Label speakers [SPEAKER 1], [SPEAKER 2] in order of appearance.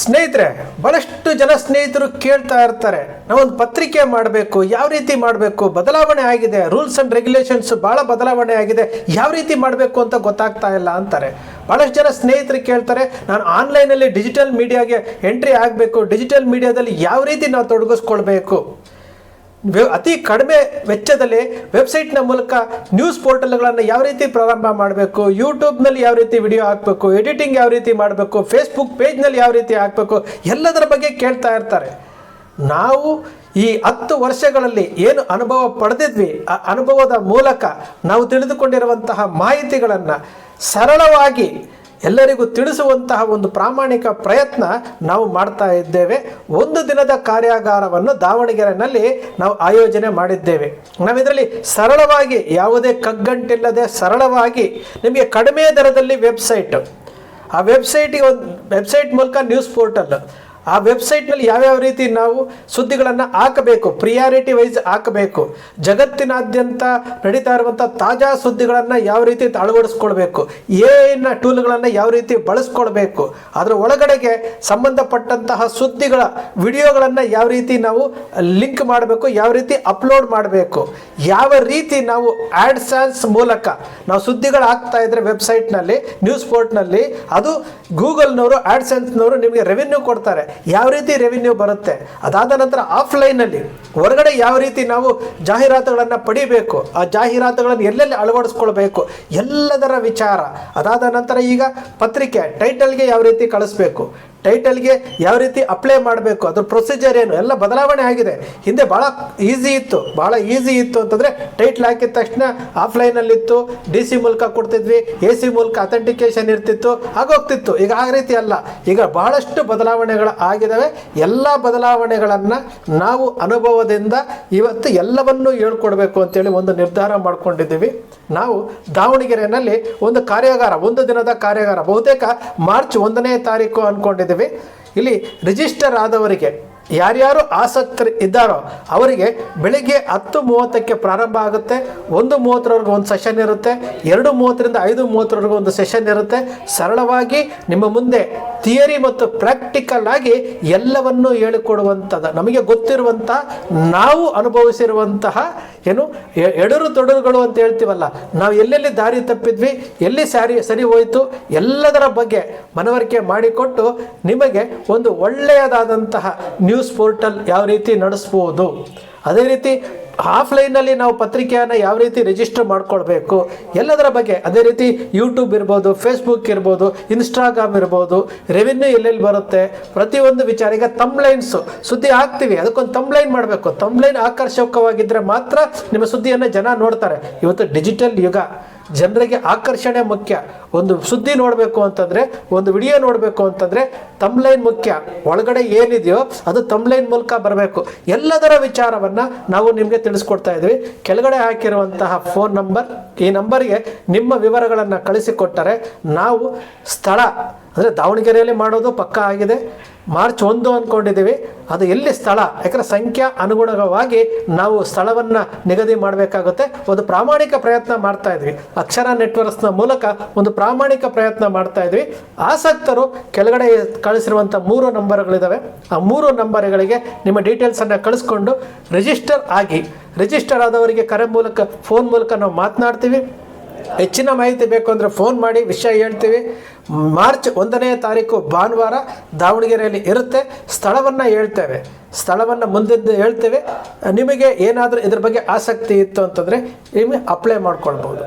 [SPEAKER 1] ಸ್ನೇಹಿತರೆ, ಬಹಳಷ್ಟು ಜನ ಸ್ನೇಹಿತರು ಕೇಳ್ತಾ ಇರ್ತಾರೆ, ನಾವೊಂದು ಪತ್ರಿಕೆ ಮಾಡಬೇಕು, ಯಾವ ರೀತಿ ಮಾಡಬೇಕು, ಬದಲಾವಣೆ ಆಗಿದೆ, ರೂಲ್ಸ್ ಆ್ಯಂಡ್ ರೆಗ್ಯುಲೇಷನ್ಸ್ ಭಾಳ ಬದಲಾವಣೆ ಆಗಿದೆ, ಯಾವ ರೀತಿ ಮಾಡಬೇಕು ಅಂತ ಗೊತ್ತಾಗ್ತಾ ಇಲ್ಲ ಅಂತಾರೆ. ಭಾಳಷ್ಟು ಜನ ಸ್ನೇಹಿತರು ಕೇಳ್ತಾರೆ, ನಾನು ಆನ್ಲೈನಲ್ಲಿ ಡಿಜಿಟಲ್ ಮೀಡಿಯಾಗೆ ಎಂಟ್ರಿ ಆಗಬೇಕು, ಡಿಜಿಟಲ್ ಮೀಡಿಯಾದಲ್ಲಿ ಯಾವ ರೀತಿ ನಾವು ತೊಡಗಿಸ್ಕೊಳ್ಬೇಕು, ಅತಿ ಕಡಿಮೆ ವೆಚ್ಚದಲ್ಲಿ ವೆಬ್ಸೈಟ್ನ ಮೂಲಕ ನ್ಯೂಸ್ ಪೋರ್ಟಲ್ಗಳನ್ನು ಯಾವ ರೀತಿ ಪ್ರಾರಂಭ ಮಾಡಬೇಕು, ಯೂಟ್ಯೂಬ್ನಲ್ಲಿ ಯಾವ ರೀತಿ ವಿಡಿಯೋ ಹಾಕಬೇಕು, ಎಡಿಟಿಂಗ್ ಯಾವ ರೀತಿ ಮಾಡಬೇಕು, ಫೇಸ್ಬುಕ್ ಪೇಜ್ನಲ್ಲಿ ಯಾವ ರೀತಿ ಹಾಕಬೇಕು, ಎಲ್ಲದರ ಬಗ್ಗೆ ಕೇಳ್ತಾ ಇರ್ತಾರೆ. ನಾವು ಈ 10 ವರ್ಷಗಳಲ್ಲಿ ಏನು ಅನುಭವ ಪಡೆದಿದ್ವಿ, ಆ ಅನುಭವದ ಮೂಲಕ ನಾವು ತಿಳಿದುಕೊಂಡಿರುವಂತಹ ಮಾಹಿತಿಗಳನ್ನು ಸರಳವಾಗಿ ಎಲ್ಲರಿಗೂ ತಿಳಿಸುವಂತಹ ಒಂದು ಪ್ರಾಮಾಣಿಕ ಪ್ರಯತ್ನ ನಾವು ಮಾಡ್ತಾ ಇದ್ದೇವೆ. ಒಂದು ದಿನದ ಕಾರ್ಯಾಗಾರವನ್ನು ದಾವಣಗೆರೆಯಲ್ಲಿ ನಾವು ಆಯೋಜನೆ ಮಾಡಿದ್ದೇವೆ. ನಾವಿದರಲ್ಲಿ ಸರಳವಾಗಿ, ಯಾವುದೇ ಕಗ್ಗಂಟಿಲ್ಲದೆ ಸರಳವಾಗಿ ನಿಮಗೆ ಕಡಿಮೆ ದರದಲ್ಲಿ ಆ ವೆಬ್ಸೈಟ್ ಮೂಲಕ ನ್ಯೂಸ್ ಪೋರ್ಟಲ್, ಆ ವೆಬ್ಸೈಟ್ನಲ್ಲಿ ಯಾವ್ಯಾವ ರೀತಿ ನಾವು ಸುದ್ದಿಗಳನ್ನು ಹಾಕಬೇಕು, ಪ್ರಿಯಾರಿಟಿ ವೈಸ್ ಹಾಕಬೇಕು, ಜಗತ್ತಿನಾದ್ಯಂತ ನಡೀತಾ ಇರುವಂಥ ತಾಜಾ ಸುದ್ದಿಗಳನ್ನು ಯಾವ ರೀತಿ ಅಳವಡಿಸ್ಕೊಳ್ಬೇಕು, ಏನ ಟೂಲ್ಗಳನ್ನು ಯಾವ ರೀತಿ ಬಳಸ್ಕೊಳ್ಬೇಕು, ಅದರ ಒಳಗಡೆಗೆ ಸಂಬಂಧಪಟ್ಟಂತಹ ಸುದ್ದಿಗಳ ವಿಡಿಯೋಗಳನ್ನು ಯಾವ ರೀತಿ ನಾವು ಲಿಂಕ್ ಮಾಡಬೇಕು, ಯಾವ ರೀತಿ ಅಪ್ಲೋಡ್ ಮಾಡಬೇಕು, ಯಾವ ರೀತಿ ನಾವು ಆಡ್ಸೆನ್ಸ್ ಮೂಲಕ ನಾವು ಸುದ್ದಿಗಳು ಹಾಕ್ತಾ ಇದ್ರೆ ವೆಬ್ಸೈಟ್ನಲ್ಲಿ, ನ್ಯೂಸ್ ಪೋರ್ಟ್ನಲ್ಲಿ, ಅದು ಗೂಗಲ್ನವರು ಆಡ್ಸೆನ್ಸ್ನವರು ನಿಮಗೆ ರೆವಿನ್ಯೂ ಕೊಡ್ತಾರೆ, ಯಾವ ರೀತಿ ರೆವಿನ್ಯೂ ಬರುತ್ತೆ. ಅದಾದ ನಂತರ ಆಫ್ಲೈನಲ್ಲಿ ಹೊರಗಡೆ ಯಾವ ರೀತಿ ನಾವು ಜಾಹೀರಾತುಗಳನ್ನು ಪಡಿಬೇಕು, ಆ ಜಾಹೀರಾತುಗಳನ್ನು ಎಲ್ಲೆಲ್ಲಿ ಅಳವಡಿಸ್ಕೊಳ್ಬೇಕು, ಎಲ್ಲದರ ವಿಚಾರ. ಅದಾದ ನಂತರ ಈಗ ಪತ್ರಿಕೆ ಟೈಟಲ್ಗೆ ಯಾವ ರೀತಿ ಕಳಿಸ್ಬೇಕು, ಟೈಟಲ್ಗೆ ಯಾವ ರೀತಿ ಅಪ್ಲೈ ಮಾಡಬೇಕು, ಅದ್ರ ಪ್ರೊಸೀಜರ್ ಏನು, ಎಲ್ಲ ಬದಲಾವಣೆ ಆಗಿದೆ. ಹಿಂದೆ ಭಾಳ ಈಸಿ ಇತ್ತು ಅಂತಂದರೆ ಟೈಟ್ಲ್ ಹಾಕಿದ ತಕ್ಷಣ ಆಫ್ಲೈನಲ್ಲಿತ್ತು, DC ಮೂಲಕ ಕೊಡ್ತಿದ್ವಿ, AC ಮೂಲಕ ಅಥೆಂಟಿಕೇಶನ್ ಇರ್ತಿತ್ತು, ಆಗೋಗ್ತಿತ್ತು. ಈಗ ಆ ರೀತಿ ಅಲ್ಲ, ಈಗ ಬಹಳಷ್ಟು ಬದಲಾವಣೆಗಳು ಆಗಿದ್ದಾವೆ. ಎಲ್ಲ ಬದಲಾವಣೆಗಳನ್ನು ನಾವು ಅನುಭವದಿಂದ ಇವತ್ತು ಎಲ್ಲವನ್ನೂ ಹೇಳ್ಕೊಡ್ಬೇಕು ಅಂತೇಳಿ ಒಂದು ನಿರ್ಧಾರ ಮಾಡ್ಕೊಂಡಿದ್ದೀವಿ. ನಾವು ದಾವಣಗೆರೆಯಲ್ಲಿ ಒಂದು ಕಾರ್ಯಾಗಾರ, ಒಂದು ದಿನದ ಕಾರ್ಯಾಗಾರ, ಬಹುತೇಕ ಮಾರ್ಚ್ 1ನೇ ತಾರೀಕು ಅಂದ್ಕೊಂಡಿದ್ದೀವಿ. ಇಲ್ಲಿ ರಿಜಿಸ್ಟರ್ ಆದವರಿಗೆ, ಯಾರ್ಯಾರು ಆಸಕ್ತರು ಇದ್ದಾರೋ ಅವರಿಗೆ ಬೆಳಿಗ್ಗೆ 10:30ಕ್ಕೆ ಪ್ರಾರಂಭ ಆಗುತ್ತೆ. 1:30ವರೆಗೂ ಒಂದು ಸೆಷನ್ ಇರುತ್ತೆ, 2:30ರಿಂದ 5:30ವರೆಗೂ ಒಂದು ಸೆಷನ್ ಇರುತ್ತೆ. ಸರಳವಾಗಿ ನಿಮ್ಮ ಮುಂದೆ ಥಿಯರಿ ಮತ್ತು ಪ್ರಾಕ್ಟಿಕಲ್ ಆಗಿ ಎಲ್ಲವನ್ನೂ ಹೇಳಿಕೊಡುವಂಥದ್ದು, ನಮಗೆ ಗೊತ್ತಿರುವಂಥ, ನಾವು ಅನುಭವಿಸಿರುವಂತಹ ಎಡರು ತೊಡರುಗಳು ಅಂತ ಹೇಳ್ತೀವಲ್ಲ, ನಾವು ಎಲ್ಲೆಲ್ಲಿ ದಾರಿ ತಪ್ಪಿದ್ವಿ, ಎಲ್ಲಿ ಸರಿ ಹೋಯಿತು, ಎಲ್ಲದರ ಬಗ್ಗೆ ಮನವರಿಕೆ ಮಾಡಿಕೊಟ್ಟು ನಿಮಗೆ ಒಂದು ಒಳ್ಳೆಯದಾದಂತಹ ನ್ಯೂಸ್ ಪೋರ್ಟಲ್ ಯಾವ ರೀತಿ ನಡೆಸ್ಬೋದು, ಅದೇ ರೀತಿ ಆಫ್ಲೈನಲ್ಲಿ ನಾವು ಪತ್ರಿಕೆಯನ್ನು ಯಾವ ರೀತಿ ರಿಜಿಸ್ಟರ್ ಮಾಡ್ಕೊಳ್ಬೇಕು, ಎಲ್ಲದರ ಬಗ್ಗೆ, ಅದೇ ರೀತಿ ಯೂಟ್ಯೂಬ್ ಇರ್ಬೋದು, ಫೇಸ್ಬುಕ್ ಇರ್ಬೋದು, ಇನ್ಸ್ಟಾಗ್ರಾಮ್ ಇರ್ಬೋದು, ರೆವಿನ್ಯೂ ಎಲ್ಲೆಲ್ಲಿ ಬರುತ್ತೆ, ಪ್ರತಿಯೊಂದು ವಿಚಾರ. ಈಗ ತಮ್ಲೈನ್ಸು ಸುದ್ದಿ ಹಾಕ್ತೀವಿ, ಅದಕ್ಕೊಂದು ತಮ್ಲೈನ್ ಮಾಡಬೇಕು. ತಮ್ಲೈನ್ ಆಕರ್ಷಕವಾಗಿದ್ದರೆ ಮಾತ್ರ ನಿಮ್ಮ ಸುದ್ದಿಯನ್ನು ಜನ ನೋಡ್ತಾರೆ. ಇವತ್ತು ಡಿಜಿಟಲ್ ಯುಗ, ಜನರಿಗೆ ಆಕರ್ಷಣೆ ಮುಖ್ಯ. ಒಂದು ಸುದ್ದಿ ನೋಡಬೇಕು ಅಂತಂದರೆ, ಒಂದು ವಿಡಿಯೋ ನೋಡಬೇಕು ಅಂತಂದರೆ ತಮ್ಲೈನ್ ಮುಖ್ಯ. ಒಳಗಡೆ ಏನಿದೆಯೋ ಅದು ತಮ್ಲೈನ್ ಮೂಲಕ ಬರಬೇಕು. ಎಲ್ಲದರ ವಿಚಾರವನ್ನು ನಾವು ನಿಮಗೆ ತಿಳಿಸ್ಕೊಡ್ತಾ ಇದ್ವಿ. ಕೆಳಗಡೆ ಹಾಕಿರುವಂತಹ ಫೋನ್ ನಂಬರ್, ಈ ನಂಬರ್ಗೆ ನಿಮ್ಮ ವಿವರಗಳನ್ನು ಕಳಿಸಿಕೊಟ್ಟರೆ ನಾವು ಸ್ಥಳ, ಅಂದರೆ ದಾವಣಗೆರೆಯಲ್ಲಿ ಮಾಡೋದು ಪಕ್ಕ ಆಗಿದೆ. ಮಾರ್ಚ್ 1 ಅಂದ್ಕೊಂಡಿದ್ದೀವಿ. ಅದು ಎಲ್ಲಿ ಸ್ಥಳ, ಯಾಕಂದರೆ ಸಂಖ್ಯಾ ಅನುಗುಣವಾಗಿ ನಾವು ಸ್ಥಳವನ್ನು ನಿಗದಿ ಮಾಡಬೇಕಾಗುತ್ತೆ. ಒಂದು ಪ್ರಾಮಾಣಿಕ ಪ್ರಯತ್ನ ಮಾಡ್ತಾ ಇದ್ವಿ, ಅಕ್ಷರ ನೆಟ್ವರ್ಕ್ಸ್ನ ಮೂಲಕ ಒಂದು ಪ್ರಾಮಾಣಿಕ ಪ್ರಯತ್ನ ಮಾಡ್ತಾ ಇದ್ವಿ. ಆಸಕ್ತರು ಕೆಳಗಡೆ ಕಳಿಸಿರುವಂಥ 3 ನಂಬರ್ಗಳಿದ್ದಾವೆ. ಆ 3 ನಂಬರ್ಗಳಿಗೆ ನಿಮ್ಮ ಡೀಟೇಲ್ಸನ್ನು ಕಳಿಸ್ಕೊಂಡು ರಿಜಿಸ್ಟರ್ ಆದವರಿಗೆ ಕರೆ ಮೂಲಕ, ಫೋನ್ ಮೂಲಕ ನಾವು ಮಾತನಾಡ್ತೀವಿ. ಹೆಚ್ಚಿನ ಮಾಹಿತಿ ಬೇಕು ಅಂದರೆ ಫೋನ್ ಮಾಡಿ ವಿಷಯ ಹೇಳ್ತೀವಿ. ಮಾರ್ಚ್ 1ನೇ ತಾರೀಕು ಭಾನುವಾರ ದಾವಣಗೆರೆಯಲ್ಲಿ ಇರುತ್ತೆ. ಸ್ಥಳವನ್ನು ಹೇಳ್ತೇವೆ, ಸ್ಥಳವನ್ನು ಮುಂದಿದ್ದು ಹೇಳ್ತೇವೆ. ನಿಮಗೆ ಏನಾದರೂ ಇದ್ರ ಬಗ್ಗೆ ಆಸಕ್ತಿ ಇತ್ತು ಅಂತಂದರೆ ನಿಮಗೆ ಅಪ್ಲೈ ಮಾಡ್ಕೊಳ್ಬೋದು.